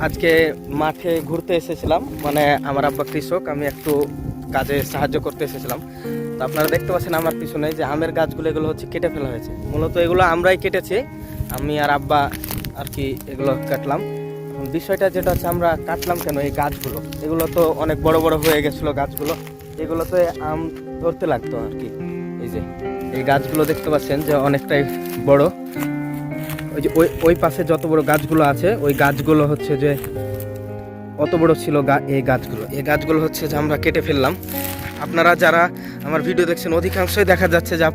আজকে মাঠে ঘুরতে এসেছিলাম, মানে আমার আব্বা কৃষক, আমি একটু কাজে সাহায্য করতে এসেছিলাম। তো আপনারা দেখতে পাচ্ছেন আমার পিছনে যে আমের গাছগুলো, এগুলো হচ্ছে কেটে ফেলা হয়েছে। মূলত এগুলো আমরাই কেটেছি, আমি আর আব্বা আর কি এগুলো কাটলাম। এখন বিষয়টা যেটা হচ্ছে, আমরা কাটলাম কেন এই গাছগুলো, এগুলো তো অনেক বড় বড় হয়ে গেছিলো গাছগুলো, এগুলোতে আম ধরতে লাগতো আর কি। এই যে এই গাছগুলো দেখতে পাচ্ছেন যে অনেকটাই বড়। ওই যে ওই পাশে যত বড় গাছগুলো আছে, ওই গাছগুলো হচ্ছে যে অত বড় ছিল এই গাছগুলো হচ্ছে যে আমরা কেটে ফেললাম। আপনারা যারা আমার ভিডিও দেখছেন অধিকাংশই দেখা যাচ্ছে যে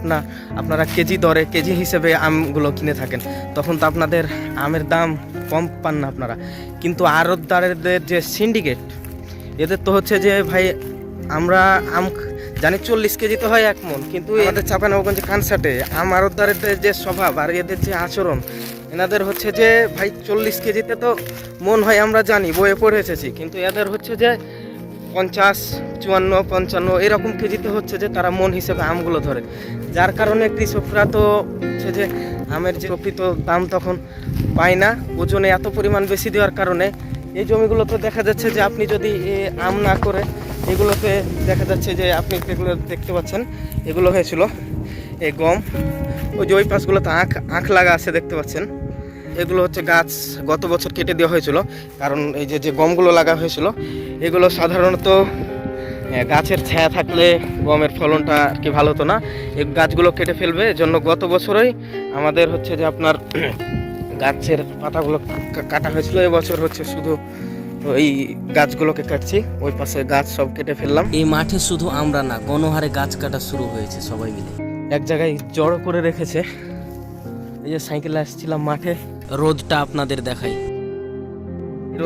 আপনারা কেজি দরে, কেজি হিসেবে আমগুলো কিনে থাকেন, তখন তো আপনাদের আমের দাম কম পান না আপনারা। কিন্তু আড়তদারদের যে সিন্ডিকেট, এদের তো হচ্ছে যে ভাই, আমরা আম জানি 40 কেজিতে হয় 1 মণ, কিন্তু এদের চাঁপাইনবাবগঞ্জে কানসাটে আম আড়তদারদের যে স্বভাব আর এদের যে আচরণ, এনাদের হচ্ছে যে ভাই 40 কেজিতে তো মন হয়, আমরা জানি, বইয়ে পড়ে এসেছি, কিন্তু এদের হচ্ছে যে 50, 54, 55 এরকম কেজিতে হচ্ছে যে তারা মন হিসেবে আমগুলো ধরে। যার কারণে কৃষকরা তো হচ্ছে যে আমের যে প্রকৃত দাম তখন পায় না, ওজনে এত পরিমাণ বেশি দেওয়ার কারণে এই জমিগুলোতে দেখা যাচ্ছে যে আপনি যদি আম না করে, এগুলোতে দেখা যাচ্ছে যে আপনি এগুলো দেখতে পাচ্ছেন, এগুলো হয়েছিল এই গম, ওই যে ওই পাশগুলোতে আখ লাগা আছে দেখতে পাচ্ছেন, এগুলো হচ্ছে গাছ গত বছর কেটে দেওয়া হয়েছিল। কারণ এই যে গমগুলো লাগা হয়েছিল, এগুলো সাধারণত গাছের ছায়া থাকলে গমের ফলনটা আর কি ভালো হতো না, এই গাছগুলো কেটে ফেলবে, এজন্য গত বছরই আমাদের হচ্ছে যে আপনার গাছের পাতাগুলো কাটা হয়েছিল। এবছর হচ্ছে শুধু ওই গাছগুলোকে কাটছি, ওই পাশে গাছ সব কেটে ফেললাম। এই মাঠে শুধু আমরা না, গণহারে গাছ কাটা শুরু হয়েছে, সবাই মিলে এক জায়গায় জড়ো করে রেখেছে। এই যে সাইকেলে আসছিলাম মাঠে, রোদটা আপনাদের দেখাই।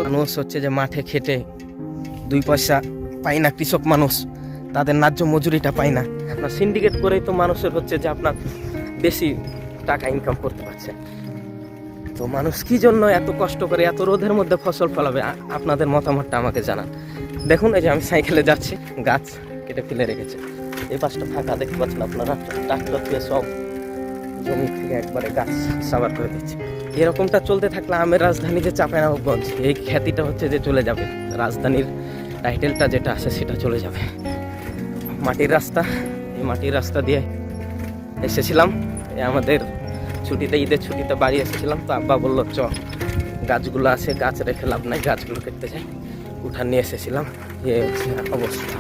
মানুষ হচ্ছে যে মাঠে খেটে 2 পয়সা পাই না, কৃষক মানুষ তাদের ন্যায্য মজুরিটা পায় না। আপনার সিন্ডিকেট করেই তো মানুষের হচ্ছে যে আপনার বেশি টাকা ইনকাম করতে পারছে। তো মানুষ কি জন্য এত কষ্ট করে এত রোদের মধ্যে ফসল ফলাবে, আপনাদের মতামতটা আমাকে জানান। দেখুন এই যে আমি সাইকেলে যাচ্ছি, গাছ কেটে ফেলে রেখেছে। এই পাশটা ফাঁকা দেখতে পাচ্ছেন আপনারা, ট্রাক্টর দিয়ে সব জমি থেকে একবারে গাছ সাবার করে দিচ্ছে। এরকমটা চলতে থাকলে আমের রাজধানী যে চাঁপাইনবাবগঞ্জ, এই খ্যাতিটা হচ্ছে যে চলে যাবে, রাজধানীর টাইটেলটা যেটা আছে সেটা চলে যাবে। মাটির রাস্তা, এই মাটির রাস্তা দিয়ে এসেছিলাম আমাদের ছুটিতে, ঈদের ছুটিতে বাড়ি এসেছিলাম। তো আব্বা বললো চ, গাছগুলো আছে, গাছ রেখে লাভ নাই, গাছগুলো কেটে যাই, উঠান নিয়ে এসেছিলাম। এই অবস্থা।